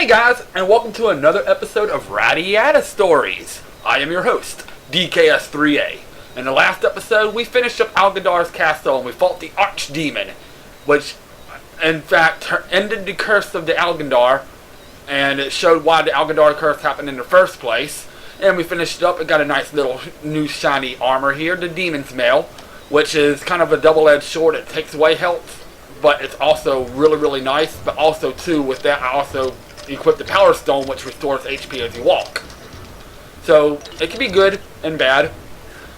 Hey guys, and welcome to another episode of Radiata Stories. I am your host, DKS3A. In the last episode, we finished up Algadar's castle and we fought the Archdemon, which, in fact, ended the curse of the Algadar, and it showed why the Algadar curse happened in the first place. And we finished it up and got a nice little new shiny armor here, the Demon's Mail, which is kind of a double-edged sword. It takes away health, but it's also really nice. But also, too, with that, I also equip the Power Stone, which restores HP as you walk. So it can be good and bad.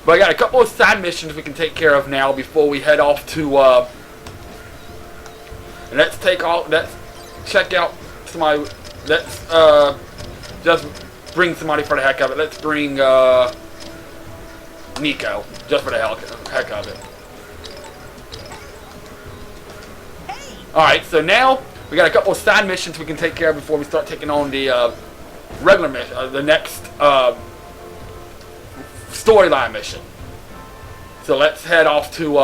But I got a couple of side missions we can take care of now before we head off to let's check out somebody. Let's just bring somebody for the heck of it. Let's bring Nico, just for the heck of it. Alright, so now we got a couple of side missions we can take care of before we start taking on the regular mission, the next storyline mission. So let's head off to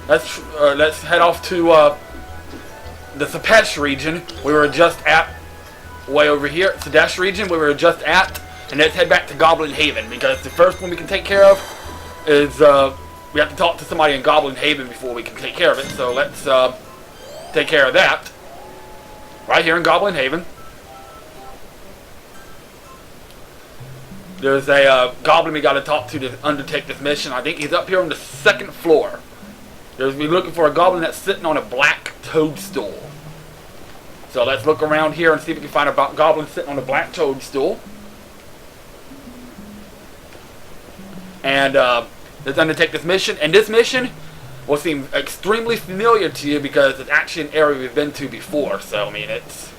let's head off to the Sapesh region. We were just at way over here, Sadesh region. We were just at, and let's head back to Goblin Haven because the first one we can take care of is we have to talk to somebody in Goblin Haven before we can take care of it. So let's take care of that right here in Goblin Haven. There's a goblin we got to talk to undertake this mission. I think he's up here on the second floor. We're looking for a goblin that's sitting on a black toadstool. So let's look around here and see if we can find a goblin sitting on a black toadstool. And let's undertake this mission. And this mission will seem extremely familiar to you because it's actually an area we've been to before. So, I mean, it's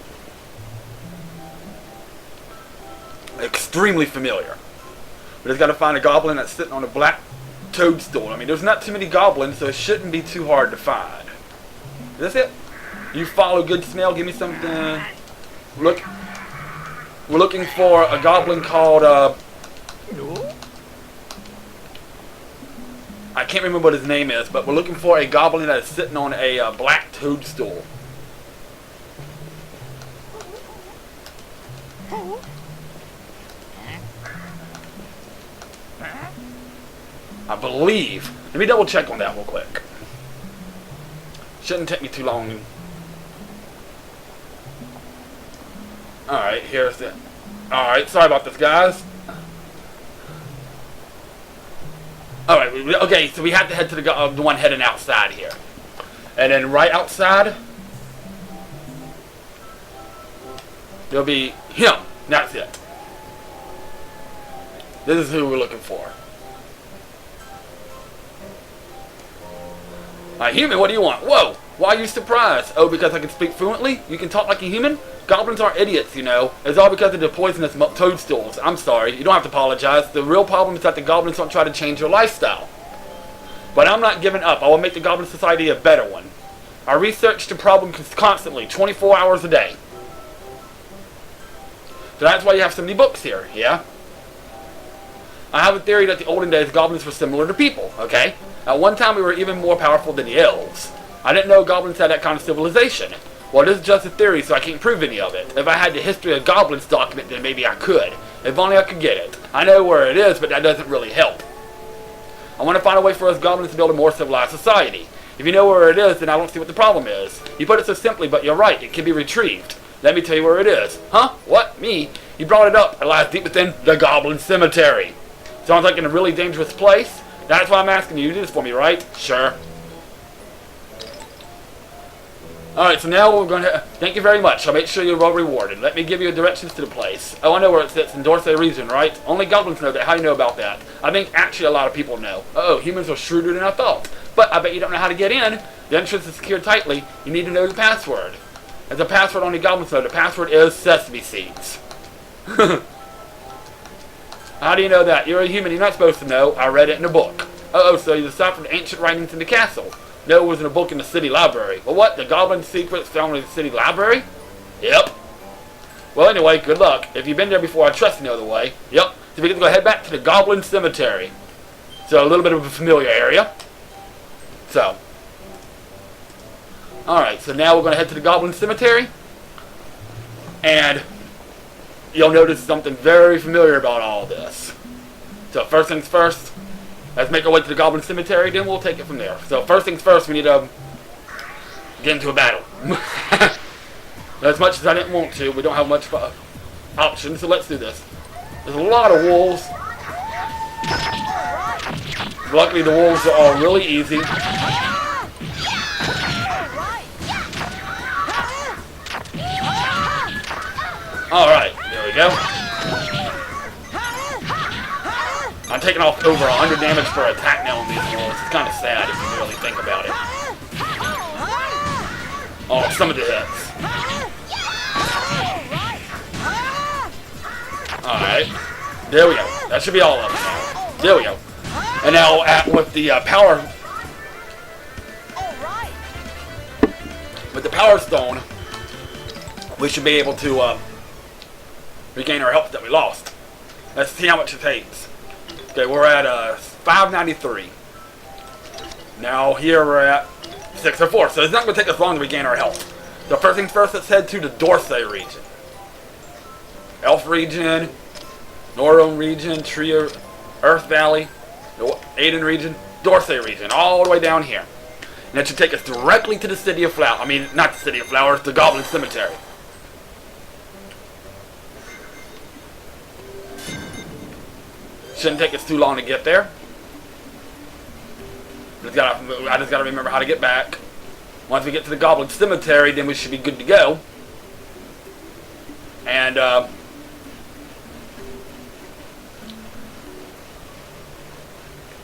extremely familiar. We just got to find a goblin that's sitting on a black toadstool. I mean, there's not too many goblins, so it shouldn't be too hard to find. Is this it? You follow good smell. Give me something. Look, we're looking for a goblin called I can't remember what his name is, but we're looking for a goblin that is sitting on a black toadstool. I believe. Let me double check on that real quick. Shouldn't take me too long. Alright, here's it. Alright, sorry about this, guys. Alright, okay, so we have to head to the one heading outside here. And then right outside, there'll be him. That's it. This is who we're looking for. Human, what do you want? Whoa, why are you surprised? Oh, because I can speak fluently? You can talk like a human? Goblins aren't idiots, you know. It's all because of the poisonous toadstools. I'm sorry, you don't have to apologize. The real problem is that the goblins don't try to change your lifestyle. But I'm not giving up. I will make the Goblin Society a better one. I research the problem constantly, 24 hours a day. So that's why you have so many books here, yeah? I have a theory that the olden days goblins were similar to people, okay? At one time we were even more powerful than the elves. I didn't know goblins had that kind of civilization. Well, this is just a theory, so I can't prove any of it. If I had the history of goblins document, then maybe I could. If only I could get it. I know where it is, but that doesn't really help. I want to find a way for us goblins to build a more civilized society. If you know where it is, then I don't see what the problem is. You put it so simply, but you're right. It can be retrieved. Let me tell you where it is. Huh? What? Me? You brought it up. It lies deep within the Goblin Cemetary. Sounds like in a really dangerous place. That's why I'm asking you. You do this for me, right? Sure. Alright, so now we're going to... Thank you very much. I'll make sure you're well rewarded. Let me give you directions to the place. Oh, I know where it sits. In Dorsey region, right? Only goblins know that. How do you know about that? I think actually a lot of people know. Uh-oh, humans are shrewder than I thought. But I bet you don't know how to get in. The entrance is secured tightly. You need to know the password. There's a password only goblins know. The password is sesame seeds. How do you know that? You're a human. You're not supposed to know. I read it in a book. Uh-oh, so you deciphered ancient writings in the castle. No, it was in a book in the city library. Well, what? The Goblin Secrets found in the city library? Yep. Well, anyway, good luck. If you've been there before, I trust you know the way. Yep. So we get to go head back to the Goblin Cemetery. So a little bit of a familiar area. So. Alright, so now we're going to head to the Goblin Cemetery. And you'll notice something very familiar about all this. So first things first, let's make our way to the Goblin Cemetery, then we'll take it from there. So first things first, we need to get into a battle. As much as I didn't want to, we don't have much options, so let's do this. There's a lot of wolves. Luckily the wolves are all really easy. Alright, there we go. I'm taking off over 100 damage per attack now on these wolves. It's kind of sad if you really think about it. Oh, some of the hits. Alright. There we go. That should be all of them now. There we go. And now with the power... With the power stone, we should be able to regain our health that we lost. Let's see how much it takes. Okay, we're at 593. Now here we're at 604. So it's not going to take us long to regain our health. So first things first, let's head to the Dorsey region. Elf region, Northern region, Tria, Earth Valley, Aiden region, Dorsey region, all the way down here. And that should take us directly to the City of Flowers. I mean, not the City of Flowers, the Goblin Cemetery. Shouldn't take us too long to get there. I just gotta remember how to get back. Once we get to the Goblin Cemetery, then we should be good to go. And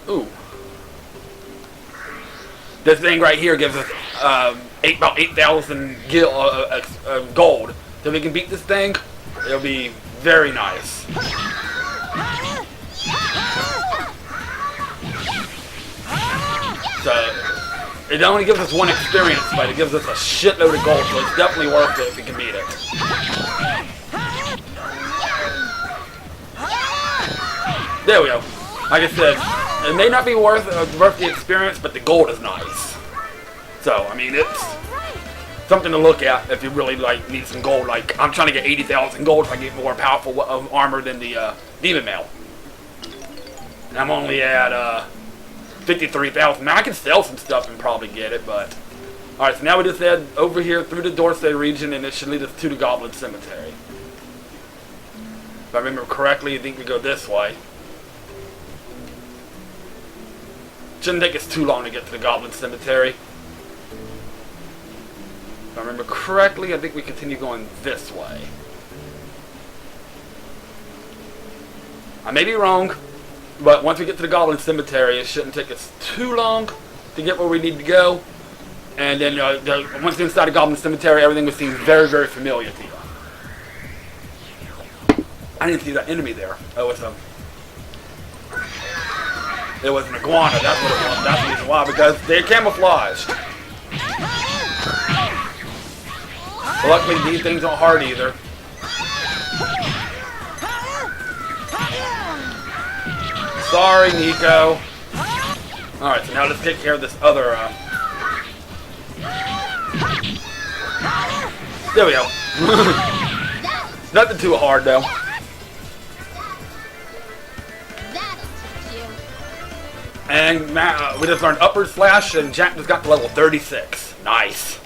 ooh, this thing right here gives us about 8,000 gold. So if we can beat this thing, it'll be very nice. So, it only gives us one experience, but it gives us a shitload of gold, so it's definitely worth it if we can beat it. There we go. Like I said, it may not be worth the experience, but the gold is nice. So, I mean, it's something to look at if you really need some gold. Like, I'm trying to get 80,000 gold if I get more powerful armor than the Demon Mail. And I'm only at 53,000. Now I can sell some stuff and probably get it, but alright, so now we just head over here through the Dorsey region and it should lead us to the Goblin Cemetery. If I remember correctly, I think we go this way. Shouldn't take us too long to get to the Goblin Cemetery. If I remember correctly, I think we continue going this way. I may be wrong. But once we get to the Goblin Cemetery, it shouldn't take us too long to get where we need to go. And then once we're inside the Goblin Cemetery, everything will seem very, very familiar to you. I didn't see that enemy there. It was an iguana. That's what it was. That's the reason why, because they're camouflaged. But luckily, these things aren't hard either. Sorry, Nico. Alright, so now let's take care of this other, there we go. Nothing too hard, though. And we just learned Upward Slash, and Jack just got to level 36. Nice.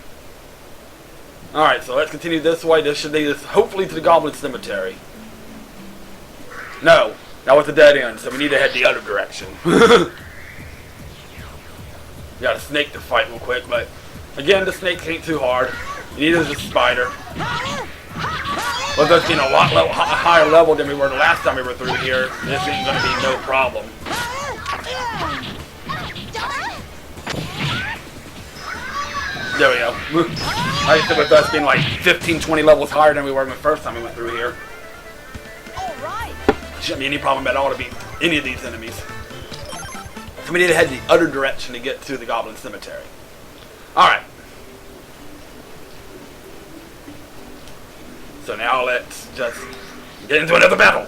Alright, so let's continue this way. This should lead us, hopefully, to the Goblin Cemetery. No. That was a dead end, so we need to head the other direction. We got a snake to fight real quick, but again, the snakes ain't too hard. Neither is a spider. With us being a lot higher level than we were the last time we were through here, this ain't gonna be no problem. There we go. Like I said, with us being like 15, 20 levels higher than we were the first time we went through here. Shouldn't be any problem at all to beat any of these enemies. So we need to head in the other direction to get to the Goblin Cemetery. Alright. So now let's just get into another battle.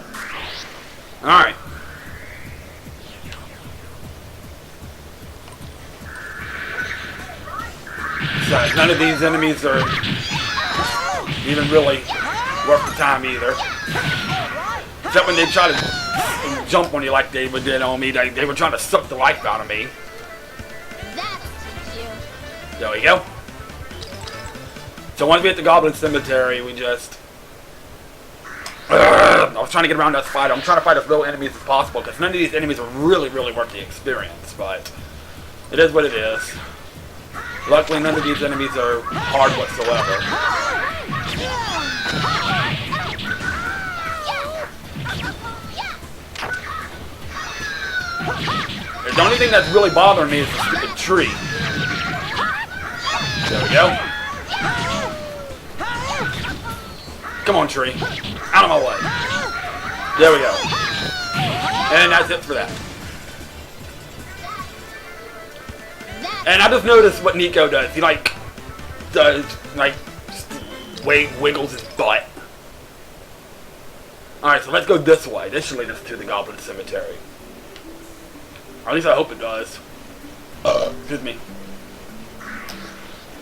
Alright. said, none of these enemies are even really worth the time either. Except when they try to jump on you like they did on me. They were trying to suck the life out of me. There we go. So once we hit the Goblin Cemetery, we just... I was trying to get around that spider. I'm trying to fight as low enemies as possible because none of these enemies are really worth the experience. But it is what it is. Luckily, none of these enemies are hard whatsoever. The only thing that's really bothering me is the stupid tree. There we go. Come on, tree. Out of my way. There we go. And that's it for that. And I just noticed what Nico does. He wiggles his butt. Alright, so let's go this way. This should lead us to the Goblin Cemetery. Or at least I hope it does. Excuse me.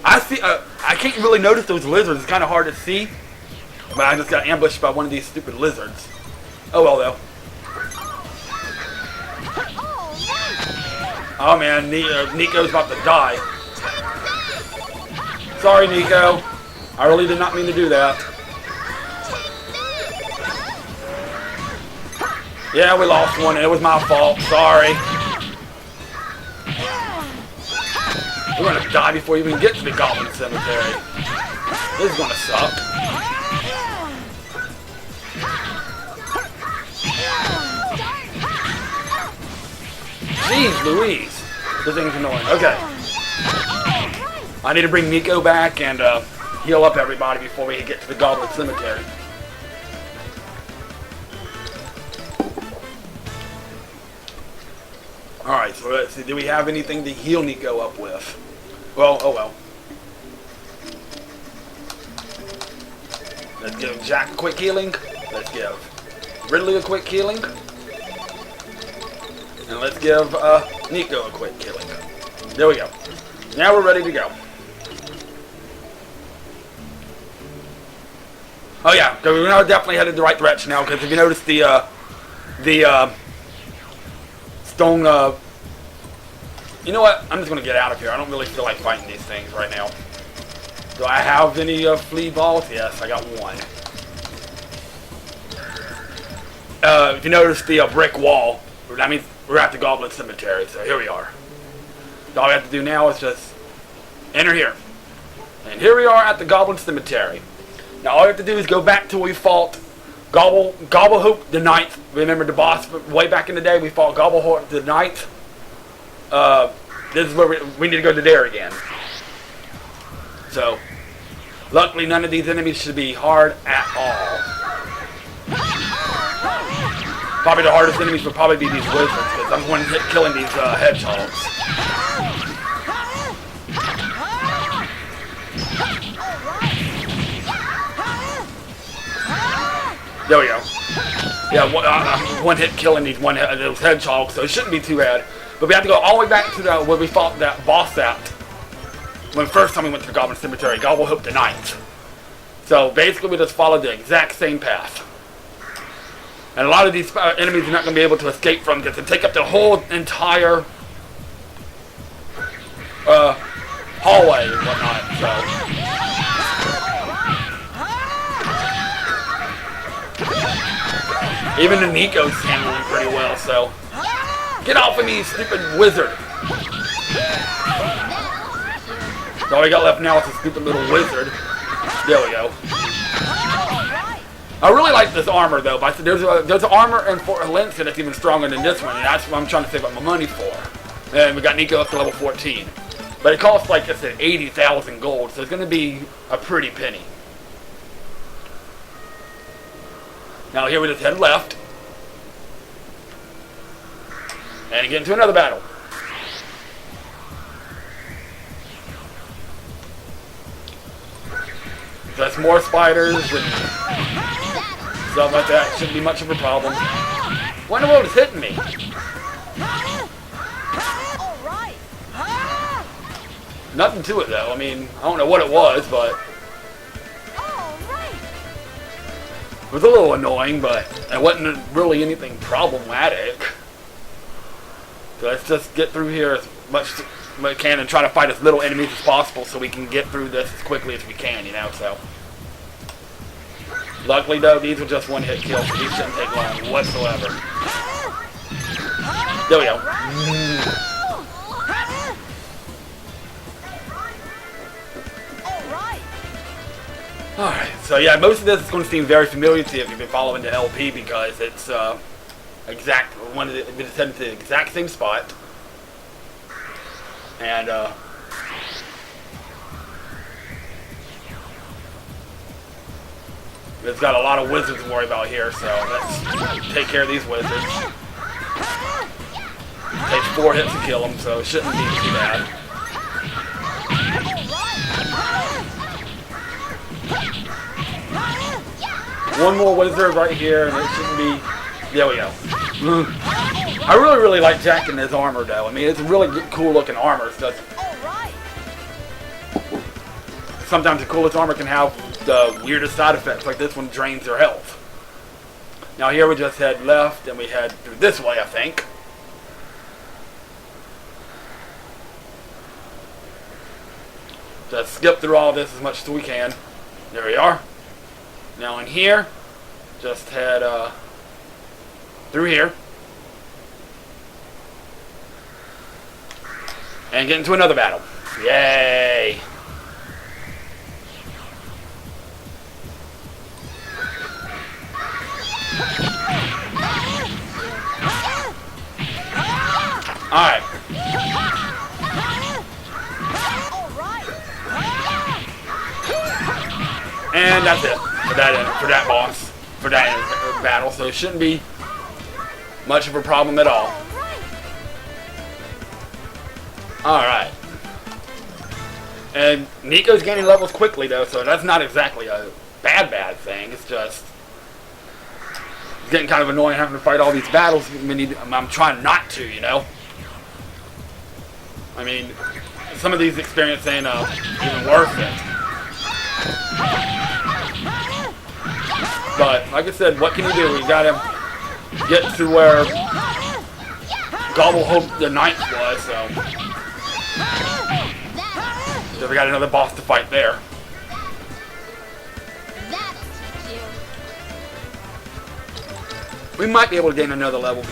I can't really notice those lizards. It's kind of hard to see. But I just got ambushed by one of these stupid lizards. Oh well, though. Oh man, Nico's about to die. Sorry, Nico. I really did not mean to do that. Yeah, we lost one and it was my fault. Sorry. We're gonna die before we even get to the Goblin Cemetery. This is gonna suck. Jeez Louise. This thing's annoying. Okay. I need to bring Nico back and heal up everybody before we get to the Goblin Cemetery. Alright, so let's see. Do we have anything to heal Nico up with? Well, oh well. Let's give Jack a quick healing. Let's give Ridley a quick healing. And let's give Nico a quick healing. There we go. Now we're ready to go. Oh yeah, because we're now definitely headed the right direction now. Because if you notice the stone. You know what? I'm just gonna get out of here. I don't really feel like fighting these things right now. Do I have any flea balls? Yes, I got one. If you notice the brick wall, that means we're at the Goblin Cemetery. So here we are. All we have to do now is just enter here. And here we are at the Goblin Cemetery. Now all we have to do is go back to where we fought Gobblehoop the Ninth. Remember the boss way back in the day? We fought Gobblehoop the Ninth. This is where we need to go to there again. So, luckily none of these enemies should be hard at all. Probably the hardest enemies would probably be these wizards, because I'm one hit killing these hedgehogs. There we go. Yeah, one hit killing those hedgehogs, so it shouldn't be too bad. But we have to go all the way back to where we fought that boss at. When the first time we went to the Goblin Cemetery, Gobblehoop the Ninth. So basically we just followed the exact same path. And a lot of these enemies are not going to be able to escape from because they take up the whole entire hallway and whatnot. So even the Nico's handling pretty well, so get off of me, stupid wizard. All we got left now is a stupid little wizard. There we go. I really like this armor though, but there's armor and for Valencia that's even stronger than this one, and that's what I'm trying to save up my money for. And we got Nico up to level 14. But it costs, like I said, 80,000 gold, so it's going to be a pretty penny. Now here we just head left. And get into another battle. That's more spiders and stuff like that. Shouldn't be much of a problem. What in the world is hitting me? Nothing to it though. I mean, I don't know what it was, but it was a little annoying, but it wasn't really anything problematic. So let's just get through here as much as we can and try to fight as little enemies as possible so we can get through this as quickly as we can, you know, so. Luckily though, these are just one-hit kills, so these shouldn't take long whatsoever. There we go. Alright, so yeah, most of this is going to seem very familiar to you if you've been following the LP because it's it's in the exact same spot. And it's got a lot of wizards to worry about here, so let's take care of these wizards. It takes 4 hits to kill them, so it shouldn't be too bad. One more wizard right here, and it shouldn't be... There we go. I really like Jack in his armor, though. I mean, it's a really cool-looking armor. So sometimes the coolest armor can have the weirdest side effects, like this one drains their health. Now here we just head left, and we head through this way, I think. Just skip through all this as much as we can. There we are. Now in here, just head through here. And get into another battle. Yay! Alright. And that's it for that boss, for that battle. So it shouldn't be much of a problem at all. Alright. And Nico's gaining levels quickly though, so that's not exactly a bad thing. It's just it's getting kind of annoying having to fight all these battles. I'm trying not to, you know. I mean, some of these experiences ain't even worth it. But like I said, what can you do? You gotta get to where Gobble Hope the Ninth was, so we got another boss to fight there. We might be able to gain another level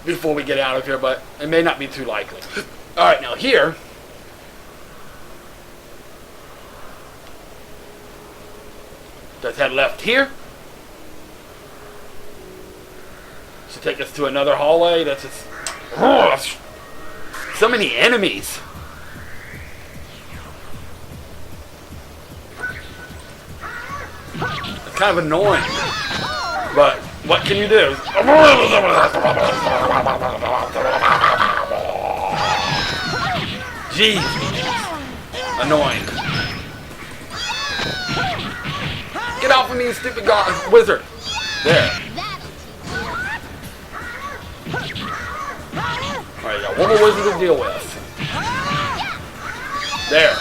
before we get out of here, but it may not be too likely. All right, now here. Let's head left here. Should take us to another hallway. That's just so many enemies. It's kind of annoying, but what can you do? Jeez, annoying. Get off of me, you stupid wizard. There. Alright, got one more wizard to deal with. There.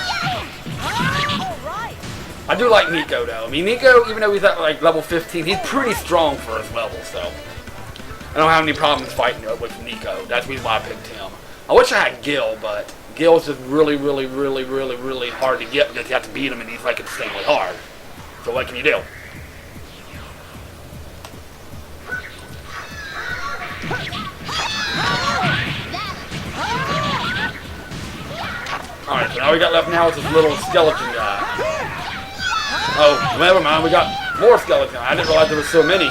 I do like Nico though. I mean, Nico, even though he's at like level 15, he's pretty strong for his level, so I don't have any problems fighting with Nico. That's the reason why I picked him. I wish I had Gil, but Gil's just really hard to get because you have to beat him and he's like insanely hard. So what can you do? Alright, so all we got left now is this little skeleton guy. Oh, never mind, we got more skeleton. I didn't realize there were so many.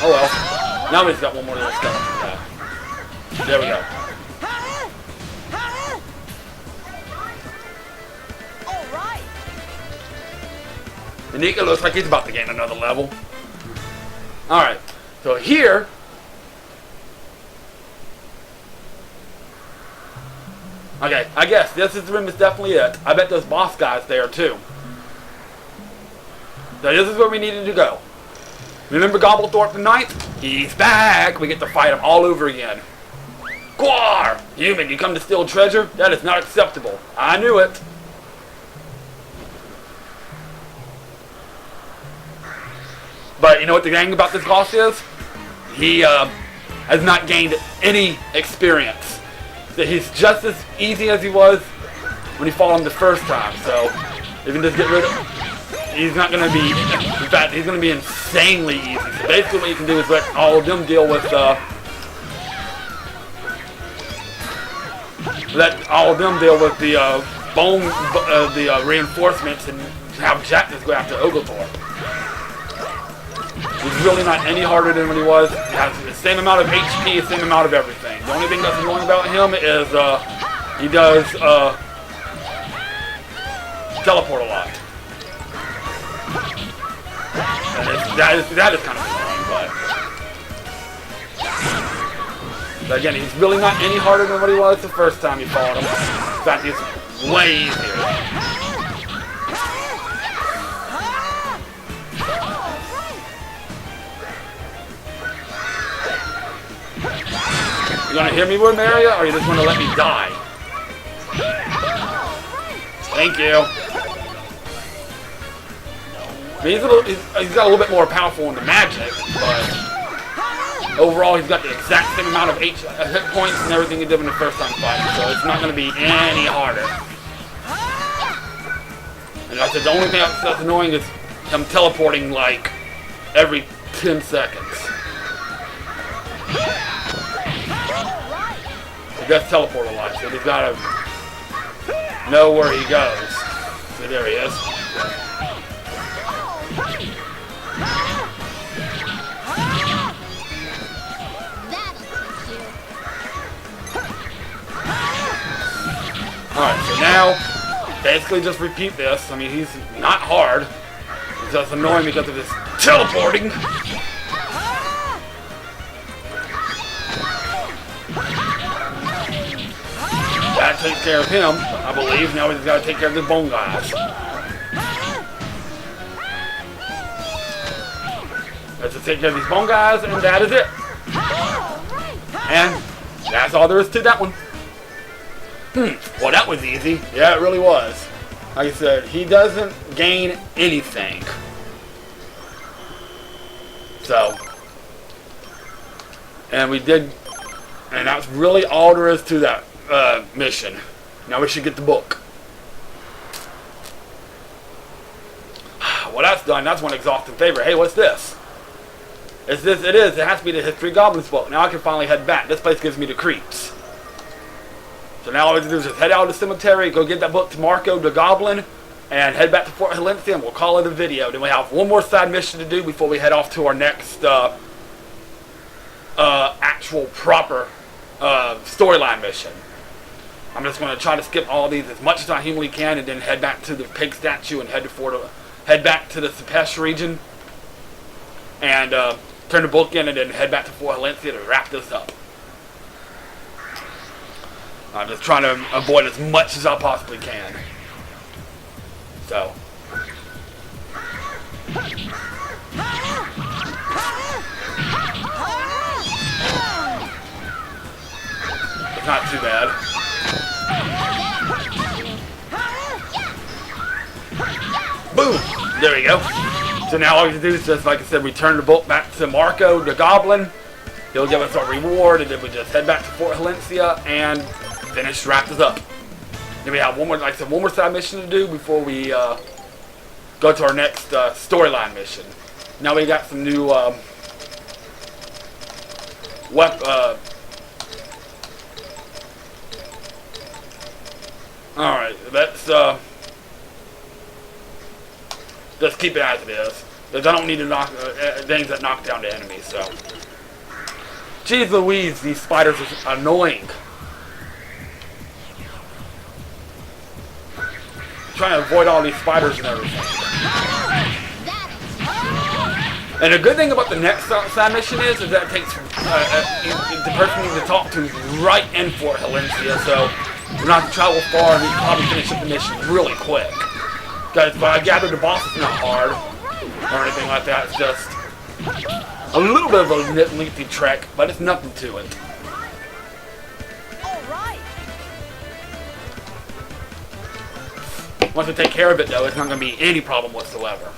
Oh well. Now we just got one more little skeleton guy. There we go. And Nico looks like he's about to gain another level. Alright, so here okay, I guess this room is definitely it. I bet those boss guys there too. So this is where we needed to go. Remember Gobblethorpe the Ninth? He's back! We get to fight him all over again. Gwar! Human, you come to steal treasure? That is not acceptable. I knew it. But you know what the thing about this boss is? He has not gained any experience. So he's just as easy as he was when he fought him the first time. So you can just get rid of. He's not going to be. In fact, he's going to be insanely easy. So basically, what you can do is let all of them deal with. Let all of them deal with the reinforcements, and have Jack just go after Oglethorpe. He's really not any harder than when he was. He has the same amount of HP, the same amount of everything. The only thing that's annoying about him is he does teleport a lot. And that is kind of annoying, but again, he's really not any harder than what he was the first time he fought him. In fact, he's way easier. You gonna hear me, Maria, or you just wanna let me die? Thank you. I mean, he's got a little bit more powerful in the magic, but overall he's got the exact same amount of hit points and everything he did in the first time fighting, so it's not gonna be any harder. And like I said, the only thing that's annoying is him teleporting like every 10 seconds. He does teleport a lot, so he's got to know where he goes. So there he is. Alright, so now, basically just repeat this. I mean, he's not hard. He's just annoying because of his teleporting. That takes care of him, I believe. Now he's got to take care of the bone guys. Let's just take care of these bone guys, and that is it. And that's all there is to that one. Well, that was easy. Yeah, it really was. Like I said, he doesn't gain anything. So, and we did, and that's really all there is to that mission. Now we should get the book. Well, that's done. That's one exhaustive favor. Hey, what's this? It's this. It is. It has to be the History of Goblins book. Now I can finally head back. This place gives me the creeps. So now all we have to do is just head out of the cemetery, go get that book to Marco the Goblin, and head back to Fort Valencia, and we'll call it a video. Then we have one more side mission to do before we head off to our next actual proper storyline mission. I'm just going to try to skip all these as much as I humanly can, and then head back to the pig statue and head back to the Cepesh region, and turn the book in, and then head back to Fort Valencia to wrap this up. I'm just trying to avoid as much as I possibly can. So. It's not too bad. Boom! There we go. So now all we have to do is just, like I said, return the book back to Marco the Goblin. He'll give us our reward, and then we just head back to Fort Valencia and wrap this up. Then we have one more, like I said, one more side mission to do before we go to our next storyline mission. Now we got some new Alright, let's just keep it as it is. Because I don't need to knock things that knock down the enemies, so. Jeez Louise, these spiders are annoying. Trying to avoid all these spiders and everything. And the good thing about the next side mission is that it takes the person you need to talk to right in Fort Valencia, so we don't have to travel far, and we can probably finish up the mission really quick. Guys, but I gather the boss is not hard or anything like that. It's just a little bit of a lengthy trek, but it's nothing to it. Once we take care of it, though, it's not going to be any problem whatsoever.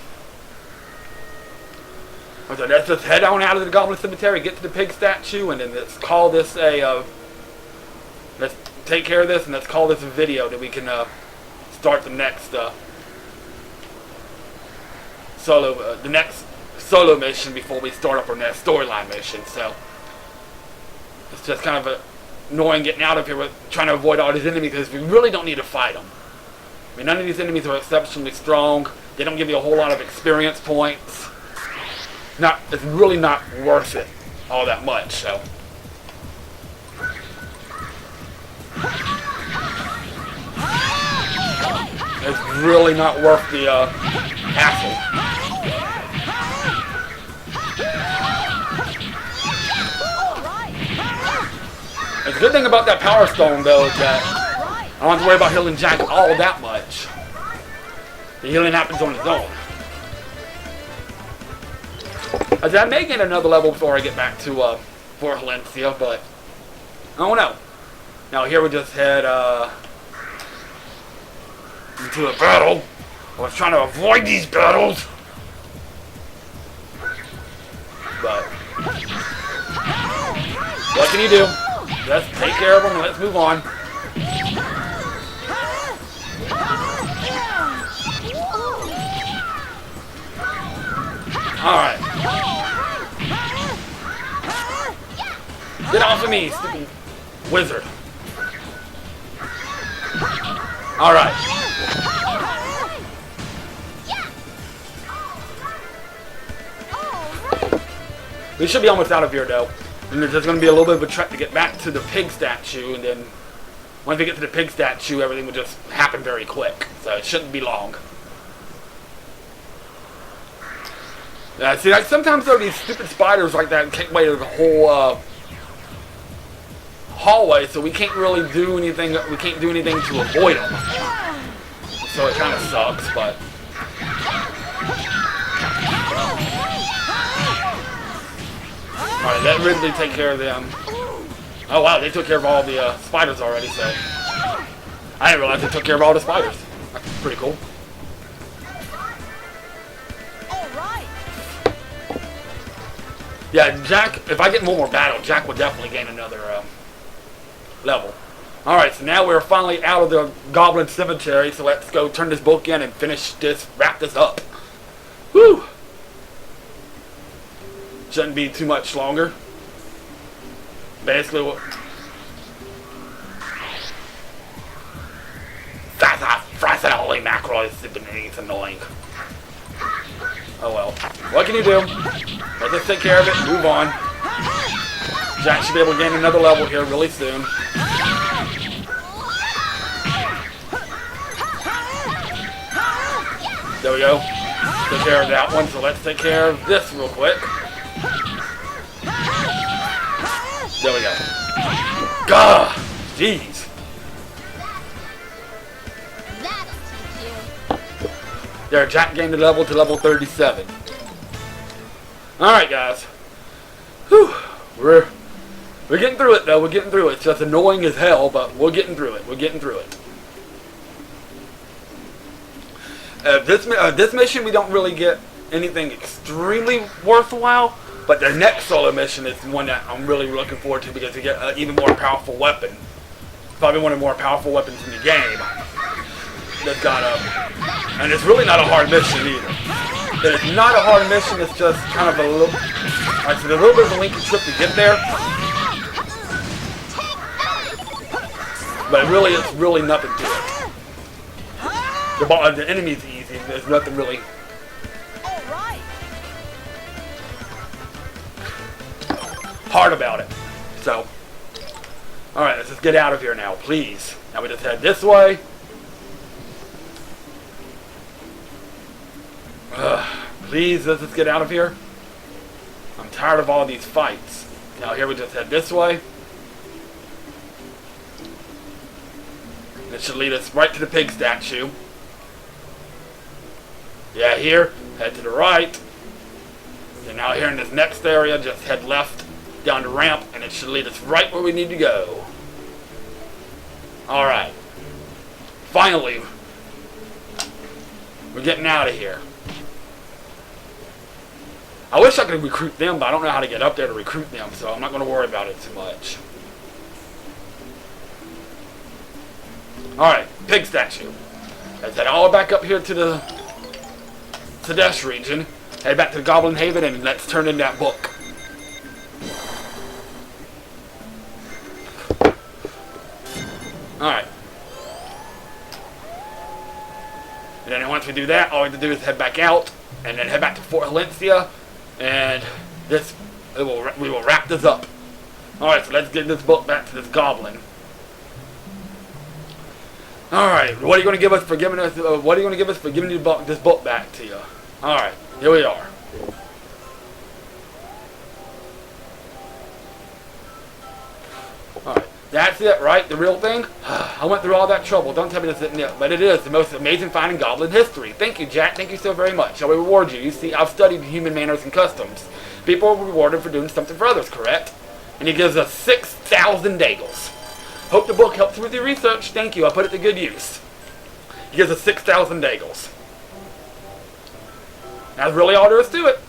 So let's just head on out of the Goblin Cemetery, get to the pig statue, and then let's call this a... let's take care of this, and let's call this a video that we can start the next solo mission before we start up our next storyline mission. So it's just kind of annoying getting out of here with trying to avoid all these enemies because we really don't need to fight them. I mean, none of these enemies are exceptionally strong. They don't give you a whole lot of experience points. It's really not worth it all that much. So it's really not worth the hassle. The good thing about that Power Stone, though, is that I don't have to worry about healing Jack all that much. The healing happens on its own. I may get another level before I get back to Fort Valencia, but I don't know. Now here we just head into a battle. I was trying to avoid these battles, but what can you do? Let's take care of them and let's move on. Alright. Get off of me, stupid wizard. Alright. We should be almost out of here, though. And there's just going to be a little bit of a trek to get back to the pig statue, and then once we get to the pig statue, everything will just happen very quick. So it shouldn't be long. See, like, sometimes though these stupid spiders like that take away the whole hallway, so we can't really do anything. We can't do anything to avoid them. So it kind of sucks, but. Alright, let Ridley take care of them. Oh wow, they took care of all the spiders already, so. I didn't realize they took care of all the spiders. That's pretty cool. Yeah, Jack, if I get one more battle, Jack will definitely gain another level. Alright, so now we're finally out of the Goblin Cemetery, so let's go turn this book in and finish this, wrap this up. Whew! Shouldn't be too much longer. Basically, what... That's a holy mackerel, it's annoying. Oh well. What can you do? Let's just take care of it and move on. Jack should be able to gain another level here really soon. There we go. Took care of that one, so let's take care of this real quick. There we go. Gah! Jeez. There, Jack gained the level to level 37. Alright, guys. Whew. We're getting through it, though. We're getting through it. It's just annoying as hell, but we're getting through it. We're getting through it. This mission, we don't really get anything extremely worthwhile, but the next solo mission is one that I'm really looking forward to because we get an even more powerful weapon. Probably one of the more powerful weapons in the game. That's got and it's really not a hard mission either. It's not a hard mission, it's just kind of a little, like I said, a little bit of a lengthy trip to get there. But really, it's really nothing to it. The enemy's easy, there's nothing really. Hard about it. So, alright, let's just get out of here now, please. Now we just head this way. Please, let's just get out of here. I'm tired of all these fights. Now here we just head this way. It should lead us right to the pig statue. Yeah, here, head to the right. And now here in this next area, just head left down the ramp, and it should lead us right where we need to go. Alright. Finally, We're getting out of here. I wish I could recruit them, but I don't know how to get up there to recruit them, so I'm not going to worry about it too much. Alright, pig statue. Let's head all back up here to the Sadesh region. Head back to the Goblin Haven and let's turn in that book. Alright. And then once we do that, all we have to do is head back out and then head back to Fort Valencia, and we will wrap this up. Alright, so let's get this book back to this goblin. Alright, what are you going to give us for giving us this book back to you? Alright, here we are. Alright, that's it, right? The real thing? I went through all that trouble. Don't tell me this isn't it, but it is the most amazing find in Goblin history. Thank you, Jack. Thank you so very much. I will reward you. You see, I've studied human manners and customs. People are rewarded for doing something for others, correct? And he gives us 6,000 dagels. Hope the book helps you with your research. Thank you. I put it to good use. He gives us 6,000 dagels. That's really all there is to it.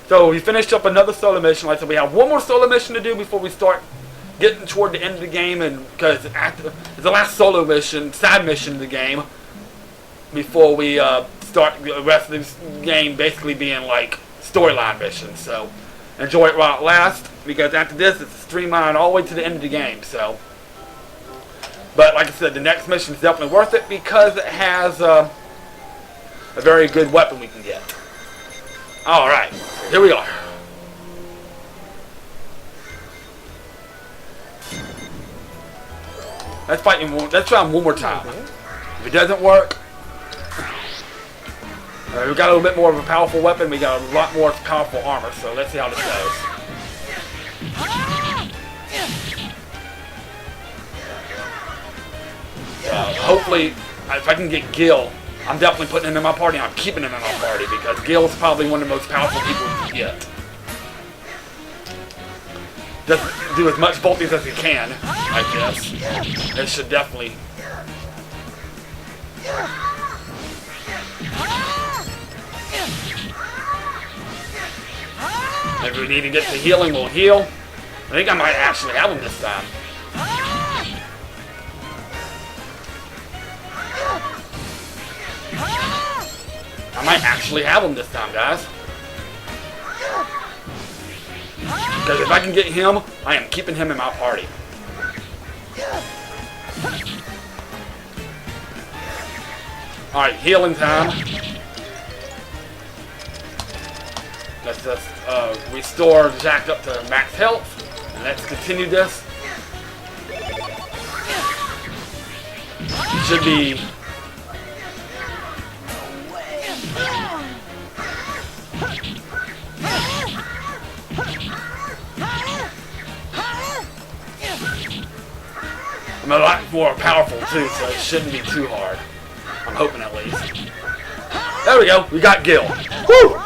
So we finished up another solo mission. Like I said, we have one more solo mission to do before we start getting toward the end of the game, and because it's the last solo mission, side mission of the game, before we start the rest of this game basically being like storyline missions. So enjoy it while it lasts, because after this it's streamlined all the way to the end of the game. So, but like I said, the next mission is definitely worth it because it has a very good weapon we can get. Alright, here we are. Let's fight him. Let's try him one more time. If it doesn't work, we got a little bit more of a powerful weapon. We got a lot more powerful armor. So let's see how this goes. Hopefully, if I can get Gil, I'm definitely putting him in my party. I'm keeping him in my party because Gil's probably one of the most powerful people you can get. Just do as much bolties as he can, I guess. It should definitely. If we need to get to healing, we'll heal. I think I might actually have him this time. I might actually have him this time, guys. Because if I can get him, I am keeping him in my party. Alright, healing time. Let's just restore Jack up to max health. And let's continue this. Should be... I'm a lot more powerful too, so it shouldn't be too hard. I'm hoping at least. There we go, we got Gil. Woo!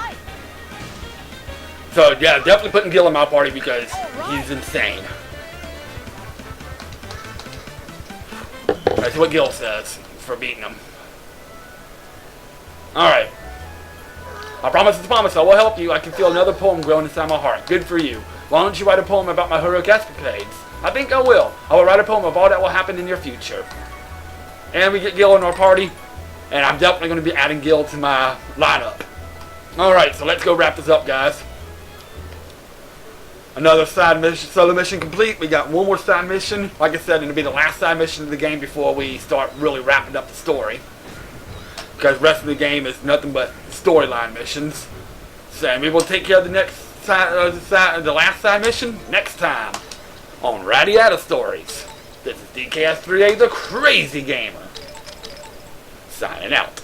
So yeah, definitely putting Gil in my party because he's insane. That's what Gil says for beating him. Alright. I promise it's a promise, I will help you. I can feel another poem growing inside my heart. Good for you. Why don't you write a poem about my heroic escapades? I think I will. I will write a poem of all that will happen in your future. And we get Gil in our party. And I'm definitely going to be adding Gil to my lineup. Alright, so let's go wrap this up, guys. Another side mission, solo mission complete. We got one more side mission. Like I said, it'll be the last side mission of the game before we start really wrapping up the story. Because the rest of the game is nothing but storyline missions. So we will take care of the next the last side mission next time on Radiata Stories. This is DKS3A, the Crazy Gamer, signing out.